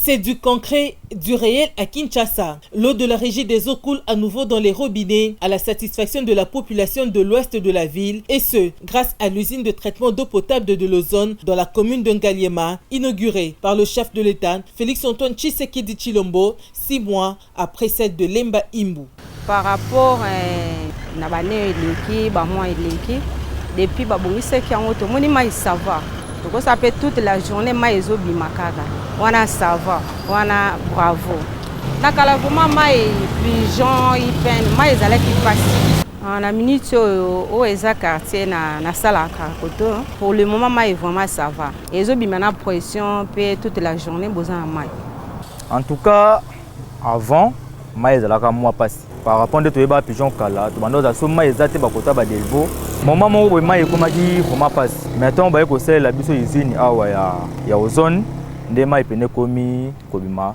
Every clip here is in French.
C'est du concret, du réel à Kinshasa. L'eau de la régie des eaux coule à nouveau dans les robinets à la satisfaction de la population de l'ouest de la ville et ce, grâce à l'usine de traitement d'eau potable de l'Ozone dans la commune de Ngaliema, inaugurée par le chef de l'État, Félix-Antoine Tshisekedi Tshilombo, 6 mois après celle de Lemba Imbu. Par rapport à depuis ça va. Donc ça fait toute la journée maïzo bimakaka. Wana ça va, wana bravo. Nakala vraiment maï pigeon ipen maïz ala qui passe. En la minute au eza quartier na sala kakoto. Pour le moment maï vraiment ça va. Ezo bimana pression pe toute la journée besoin maï. En tout cas avant maïz ala ka moi passe. Par rapport à tous pigeons kala, tout bando za so maïz ate bakota ba delbo. Moment où maï komaki vraiment passe. Maintenant ba ko sel la biso usine awa ya Ozone nde maï pene komi kobima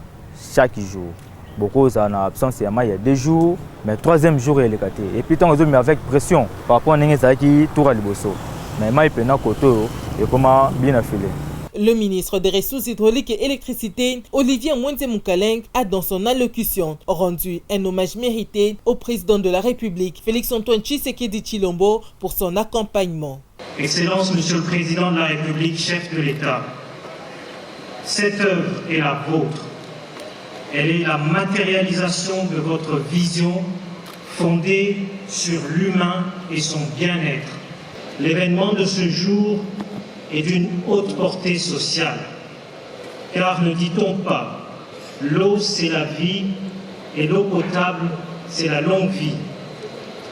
chaque jour. Beaucoup ça en absence ya maï il y a 2 jours, mais 3e jour il est caté. Et puis tant Ozone mais avec pression par rapport à n'engeza qui tour liboso. Mais maï pene koto et comment bien affilé. Le ministre des Ressources hydrauliques et électricité, Olivier Mwente Moukaleng, a dans son allocution rendu un hommage mérité au président de la République, Félix-Antoine Tshisekedi Tshilombo, pour son accompagnement. Excellence, Monsieur le Président de la République, chef de l'État, cette œuvre est la vôtre. Elle est la matérialisation de votre vision fondée sur l'humain et son bien-être. L'événement de ce jour et d'une haute portée sociale. Car ne dit-on pas, l'eau c'est la vie et l'eau potable c'est la longue vie.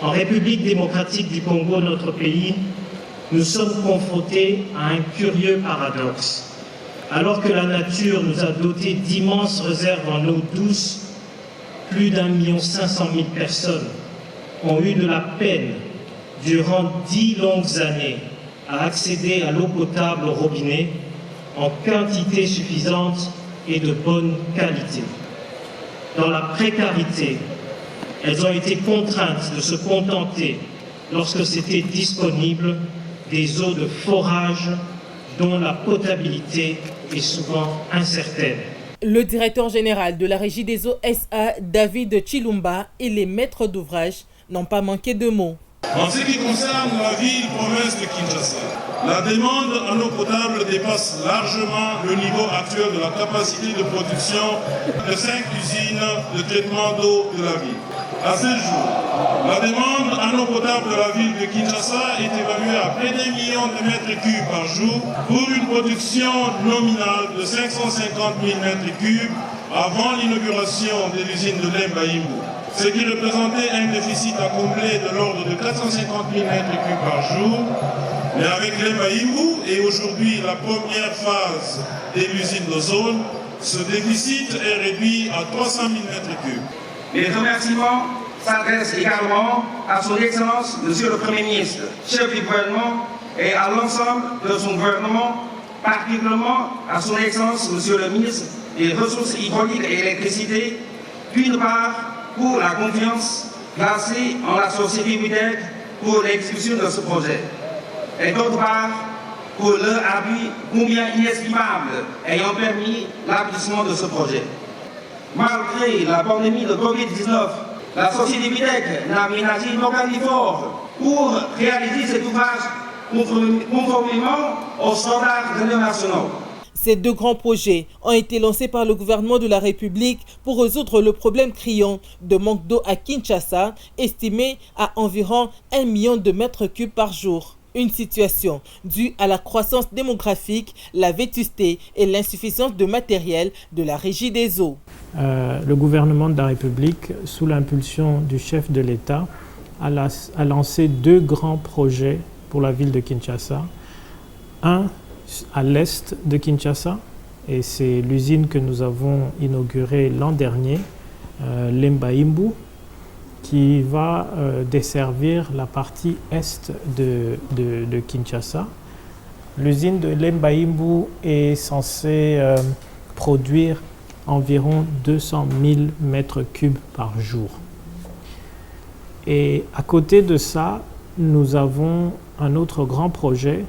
En République démocratique du Congo, notre pays, nous sommes confrontés à un curieux paradoxe. Alors que la nature nous a dotés d'immenses réserves en eau douce, plus d'1,5 million de personnes ont eu de la peine durant 10 longues années à accéder à l'eau potable au robinet en quantité suffisante et de bonne qualité. Dans la précarité, elles ont été contraintes de se contenter, lorsque c'était disponible, des eaux de forage dont la potabilité est souvent incertaine. Le directeur général de la Régie des eaux SA, David Chilumba, et les maîtres d'ouvrage n'ont pas manqué de mots. En ce qui concerne la ville-province de Kinshasa, la demande en eau potable dépasse largement le niveau actuel de la capacité de production de 5 usines de traitement d'eau de la ville. À ce jour, la demande en eau potable de la ville de Kinshasa est évaluée à près d'1 million de mètres cubes par jour pour une production nominale de 550 000 mètres cubes avant l'inauguration de l'usine de Lemba Imbu, ce qui représentait un déficit à combler de l'ordre de 450 000 mètres cubes par jour. Mais avec Lemba Imbu et aujourd'hui la première phase de l'usine d'Ozone, ce déficit est réduit à 300 000 mètres cubes. Les remerciements s'adressent également à son Excellence, Monsieur le Premier ministre, chef du gouvernement, et à l'ensemble de son gouvernement, particulièrement à son Excellence, Monsieur le ministre des Ressources hydrauliques et électricité, d'une part pour la confiance placée en la société Videc pour l'exécution de ce projet, et d'autre part pour leur appui combien inestimable ayant permis l'aboutissement de ce projet. Malgré la pandémie de Covid-19, la société Videc n'a ménagé aucun effort pour réaliser cet ouvrage conformément aux standards internationaux. Ces 2 grands projets ont été lancés par le gouvernement de la République pour résoudre le problème criant de manque d'eau à Kinshasa, estimé à environ 1 million de mètres cubes par jour. Une situation due à la croissance démographique, la vétusté et l'insuffisance de matériel de la Régie des eaux. Le gouvernement de la République, sous l'impulsion du chef de l'État, a lancé 2 grands projets pour la ville de Kinshasa. Un à l'est de Kinshasa, et c'est l'usine que nous avons inaugurée l'an dernier, Lemba Imbu, qui va desservir la partie est de Kinshasa. L'usine de Lemba Imbu est censée produire environ 200 000 mètres cubes par jour. Et à côté de ça, nous avons un autre grand projet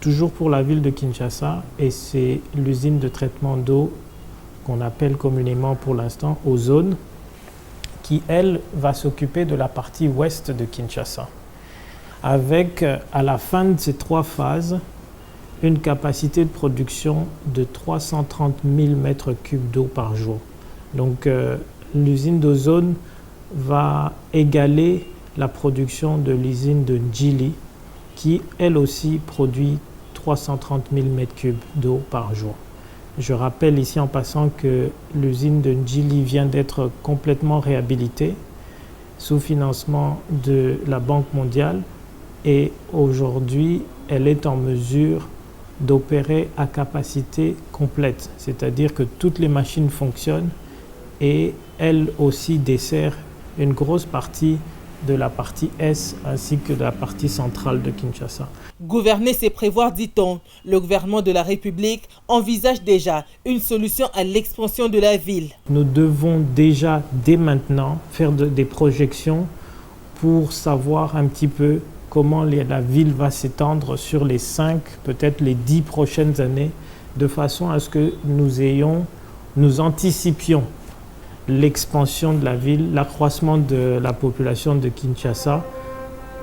toujours pour la ville de Kinshasa, et c'est l'usine de traitement d'eau qu'on appelle communément pour l'instant Ozone, qui elle va s'occuper de la partie ouest de Kinshasa, avec à la fin de ces 3 phases une capacité de production de 330 000 mètres cubes d'eau par jour. Donc l'usine d'Ozone va égaler la production de l'usine de Njili, qui elle aussi produit 330 000 mètres cubes d'eau par jour. Je rappelle ici en passant que l'usine de Njili vient d'être complètement réhabilitée sous financement de la Banque mondiale, et aujourd'hui elle est en mesure d'opérer à capacité complète, c'est-à-dire que toutes les machines fonctionnent et elle aussi dessert une grosse partie de la partie Est ainsi que de la partie centrale de Kinshasa. Gouverner, c'est prévoir, dit-on. Le gouvernement de la République envisage déjà une solution à l'expansion de la ville. Nous devons déjà, dès maintenant, faire des projections pour savoir un petit peu comment la ville va s'étendre sur les 5, peut-être les 10 prochaines années, de façon à ce que nous anticipions l'expansion de la ville, l'accroissement de la population de Kinshasa,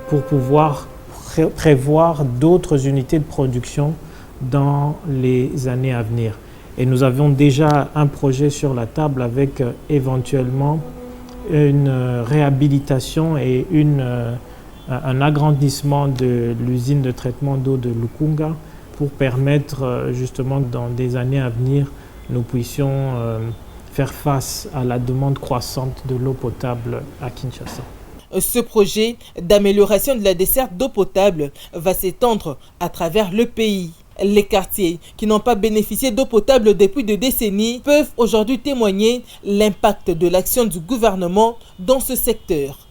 pour pouvoir prévoir d'autres unités de production dans les années à venir. Et nous avons déjà un projet sur la table avec éventuellement une réhabilitation et un agrandissement de l'usine de traitement d'eau de Lukunga pour permettre justement dans des années à venir, nous puissions faire face à la demande croissante de l'eau potable à Kinshasa. Ce projet d'amélioration de la desserte d'eau potable va s'étendre à travers le pays. Les quartiers qui n'ont pas bénéficié d'eau potable depuis des décennies peuvent aujourd'hui témoigner l'impact de l'action du gouvernement dans ce secteur.